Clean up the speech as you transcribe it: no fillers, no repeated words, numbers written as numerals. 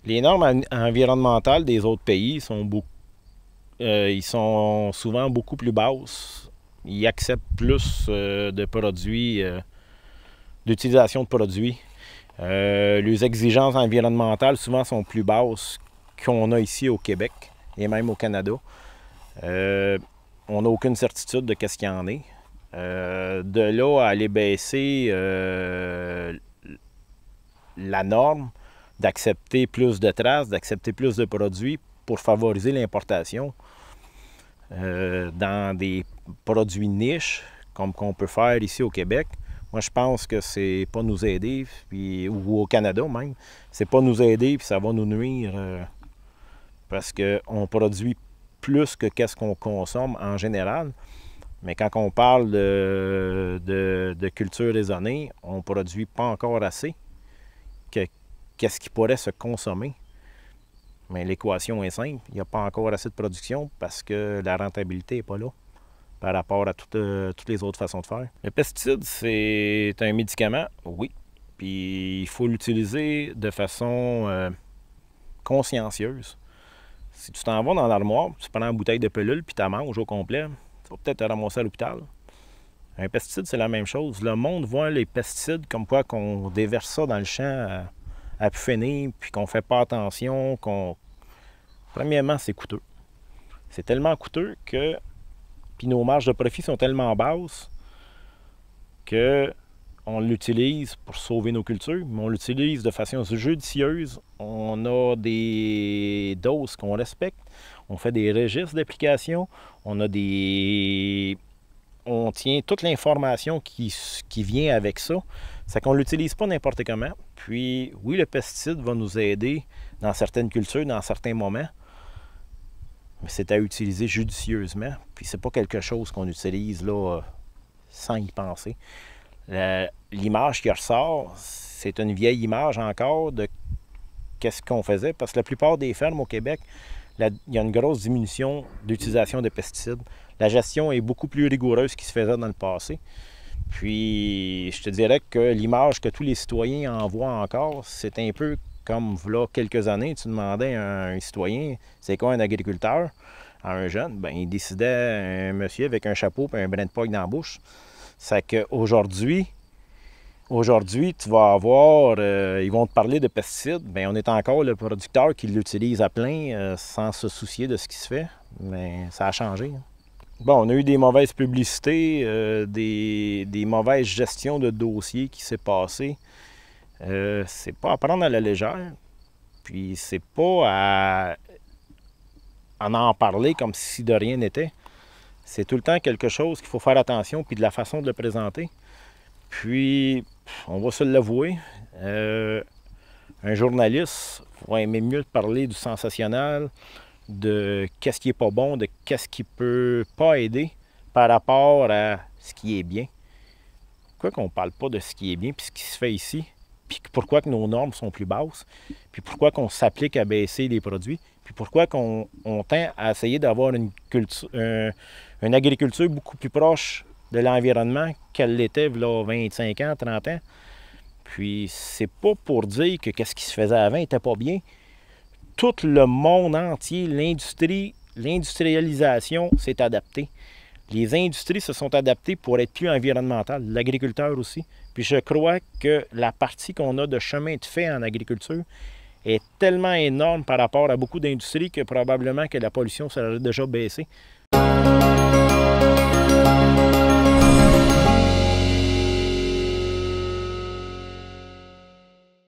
Les normes environnementales des autres pays ils sont souvent beaucoup plus basses. Ils acceptent plus de produits, d'utilisation de produits. Les exigences environnementales souvent sont plus basses qu'on a ici au Québec et même au Canada. On n'a aucune certitude de ce qu'il y en est. De là à aller baisser la norme, d'accepter plus de traces, d'accepter plus de produits pour favoriser l'importation dans des produits niches, comme qu'on peut faire ici au Québec. Moi, je pense que c'est pas nous aider, puis, ou au Canada même, c'est pas nous aider, puis ça va nous nuire parce qu'on produit plus que qu'est-ce qu'on consomme en général. Mais quand on parle de culture raisonnée, on ne produit pas encore assez. Qu'est-ce qui pourrait se consommer? Mais l'équation est simple. Il n'y a pas encore assez de production parce que la rentabilité n'est pas là par rapport à toutes les autres façons de faire. Le pesticide, c'est un médicament, oui. Puis il faut l'utiliser de façon consciencieuse. Si tu t'en vas dans l'armoire, tu prends une bouteille de pelule puis tu la manges au complet, tu vas peut-être te ramasser à l'hôpital. Un pesticide, c'est la même chose. Le monde voit les pesticides comme quoi qu'on déverse ça dans le champ à pu finir, puis qu'on ne fait pas attention, Premièrement, c'est coûteux. C'est tellement coûteux que... Puis nos marges de profit sont tellement basses qu'on l'utilise pour sauver nos cultures, mais on l'utilise de façon judicieuse. On a des doses qu'on respecte. On fait des registres d'application. On tient toute l'information qui vient avec ça. C'est qu'on ne l'utilise pas n'importe comment. Puis, oui, le pesticide va nous aider dans certaines cultures, dans certains moments, mais c'est à utiliser judicieusement. Puis, c'est pas quelque chose qu'on utilise là sans y penser. L'image qui ressort, c'est une vieille image encore de qu'est-ce qu'on faisait, parce que la plupart des fermes au Québec, il y a une grosse diminution d'utilisation de pesticides. La gestion est beaucoup plus rigoureuse qu'il se faisait dans le passé. Puis, je te dirais que l'image que tous les citoyens en voient encore, c'est un peu comme, voilà quelques années, tu demandais à un citoyen, c'est quoi un agriculteur? À un jeune, ben il décidait un monsieur avec un chapeau et un brin de paille dans la bouche. C'est qu'aujourd'hui, tu vas avoir, ils vont te parler de pesticides, bien, on est encore le producteur qui l'utilise à plein sans se soucier de ce qui se fait, mais ça a changé. Bon, on a eu des mauvaises publicités, des mauvaises gestions de dossiers qui s'est passé. C'est pas à prendre à la légère, puis c'est pas à en parler comme si de rien n'était. C'est tout le temps quelque chose qu'il faut faire attention, puis de la façon de le présenter. Puis, on va se l'avouer, un journaliste va aimer mieux parler du sensationnel, de qu'est-ce qui est pas bon, de qu'est-ce qui peut pas aider par rapport à ce qui est bien. Pourquoi qu'on ne parle pas de ce qui est bien, puis ce qui se fait ici, puis pourquoi que nos normes sont plus basses, puis pourquoi qu'on s'applique à baisser les produits, puis pourquoi qu'on tend à essayer d'avoir une agriculture beaucoup plus proche de l'environnement qu'elle l'était il y a 25 ans, 30 ans. Puis c'est pas pour dire que ce qui se faisait avant n'était pas bien. Tout le monde entier, l'industrialisation s'est adaptée. Les industries se sont adaptées pour être plus environnementales, l'agriculteur aussi. Puis je crois que la partie qu'on a de chemin de fait en agriculture est tellement énorme par rapport à beaucoup d'industries que probablement que la pollution serait déjà baissée.